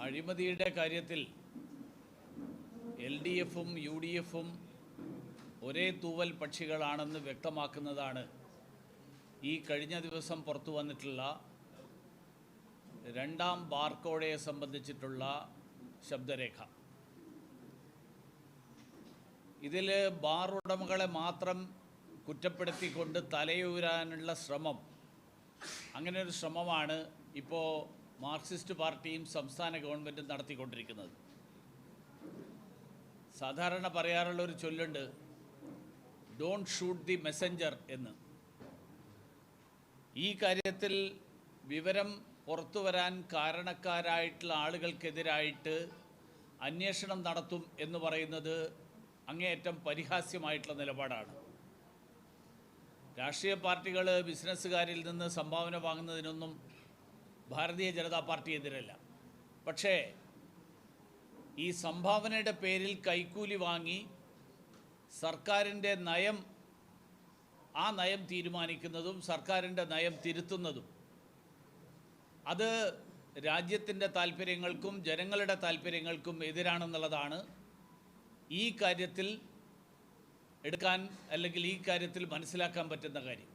അഴിമതിയുടെ കാര്യത്തിൽ LDFും UDFും ഒരേ തൂവൽ പക്ഷികളാണെന്ന് വ്യക്തമാക്കുന്നതാണ് ഈ കഴിഞ്ഞ ദിവസം പുറത്തു വന്നിട്ടുള്ള രണ്ടാം ബാർകോഴയെ സംബന്ധിച്ചിട്ടുള്ള ശബ്ദരേഖ. ഇതിൽ ബാർ ഉടമകളെ മാത്രം കുറ്റപ്പെടുത്തിക്കൊണ്ട് തലയൂരാനുള്ള ശ്രമം, അങ്ങനെ ഒരു ശ്രമമാണ് ഇപ്പോൾ മാർക്സിസ്റ്റ് പാർട്ടിയും സംസ്ഥാന ഗവൺമെൻറ്റും നടത്തിക്കൊണ്ടിരിക്കുന്നത്. സാധാരണ പറയാറുള്ളൊരു ചൊല്ലുണ്ട്, ഡോണ്ട് ഷൂട്ട് ദി മെസ്സഞ്ചർ എന്ന്. ഈ കാര്യത്തിൽ വിവരം പുറത്തു വരാൻ കാരണക്കാരായിട്ടുള്ള ആളുകൾക്കെതിരായിട്ട് അന്വേഷണം നടത്തും എന്ന് പറയുന്നത് അങ്ങേയറ്റം പരിഹാസ്യമായിട്ടുള്ള നിലപാടാണ്. രാഷ്ട്രീയ പാർട്ടികൾ ബിസിനസ്സുകാരിൽ നിന്ന് സംഭാവന വാങ്ങുന്നതിനൊന്നും ഭാരതീയ ജനതാ പാർട്ടി എതിരല്ല. പക്ഷേ ഈ സംഭാവനയുടെ പേരിൽ കൈക്കൂലി വാങ്ങി സർക്കാരിൻ്റെ നയം, ആ നയം തീരുമാനിക്കുന്നതും സർക്കാരിൻ്റെ നയം തിരുത്തുന്നതും അത് രാജ്യത്തിൻ്റെ താല്പര്യങ്ങൾക്കും ജനങ്ങളുടെ താല്പര്യങ്ങൾക്കും എതിരാണെന്നുള്ളതാണ് ഈ കാര്യത്തിൽ എടുക്കാൻ, അല്ലെങ്കിൽ ഈ കാര്യത്തിൽ മനസ്സിലാക്കാൻ പറ്റുന്ന കാര്യം.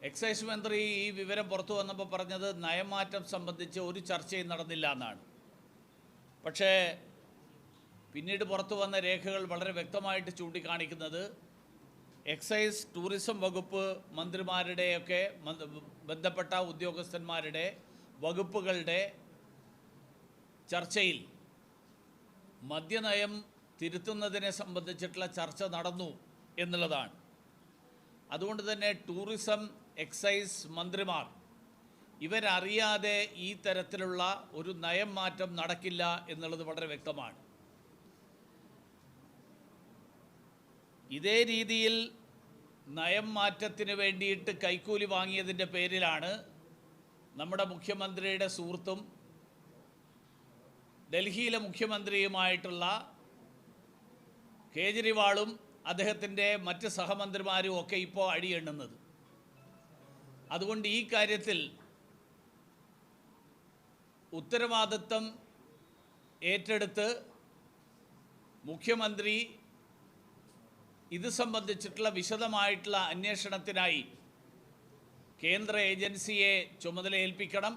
എക്സൈസ് മന്ത്രി ഈ വിവരം പുറത്തു വന്നപ്പോൾ പറഞ്ഞത് നയമാറ്റം സംബന്ധിച്ച് ഒരു ചർച്ചയും നടന്നില്ല എന്നാണ്. പക്ഷേ പിന്നീട് പുറത്തു വന്ന രേഖകൾ വളരെ വ്യക്തമായിട്ട് ചൂണ്ടിക്കാണിക്കുന്നത് എക്സൈസ് ടൂറിസം വകുപ്പ് മന്ത്രിമാരുടെയൊക്കെ ബന്ധപ്പെട്ട ഉദ്യോഗസ്ഥന്മാരുടെ വകുപ്പുകളുടെ ചർച്ചയിൽ മദ്യനയം തിരുത്തുന്നതിനെ സംബന്ധിച്ചിട്ടുള്ള ചർച്ച നടന്നു എന്നുള്ളതാണ്. അതുകൊണ്ട് തന്നെ ടൂറിസം, എക്സൈസ് മന്ത്രിമാർ ഇവരറിയാതെ ഈ തരത്തിലുള്ള ഒരു നയം മാറ്റം നടക്കില്ല എന്നുള്ളത് വളരെ വ്യക്തമാണ്. ഇതേ രീതിയിൽ നയം മാറ്റത്തിന് വേണ്ടിയിട്ട് കൈക്കൂലി വാങ്ങിയതിൻ്റെ പേരിലാണ് നമ്മുടെ മുഖ്യമന്ത്രിയുടെ സുഹൃത്തും ഡൽഹിയിലെ മുഖ്യമന്ത്രിയുമായിട്ടുള്ള കേജ്രിവാളും അദ്ദേഹത്തിൻ്റെ മറ്റ് സഹമന്ത്രിമാരും ഒക്കെ ഇപ്പോൾ അടിയെണ്ണുന്നത്. അതുകൊണ്ട് ഈ കാര്യത്തിൽ ഉത്തരവാദിത്വം ഏറ്റെടുത്ത് മുഖ്യമന്ത്രി ഇത് സംബന്ധിച്ചിട്ടുള്ള വിശദമായിട്ടുള്ള അന്വേഷണത്തിനായി കേന്ദ്ര ഏജൻസിയെ ചുമതല ഏൽപ്പിക്കണം.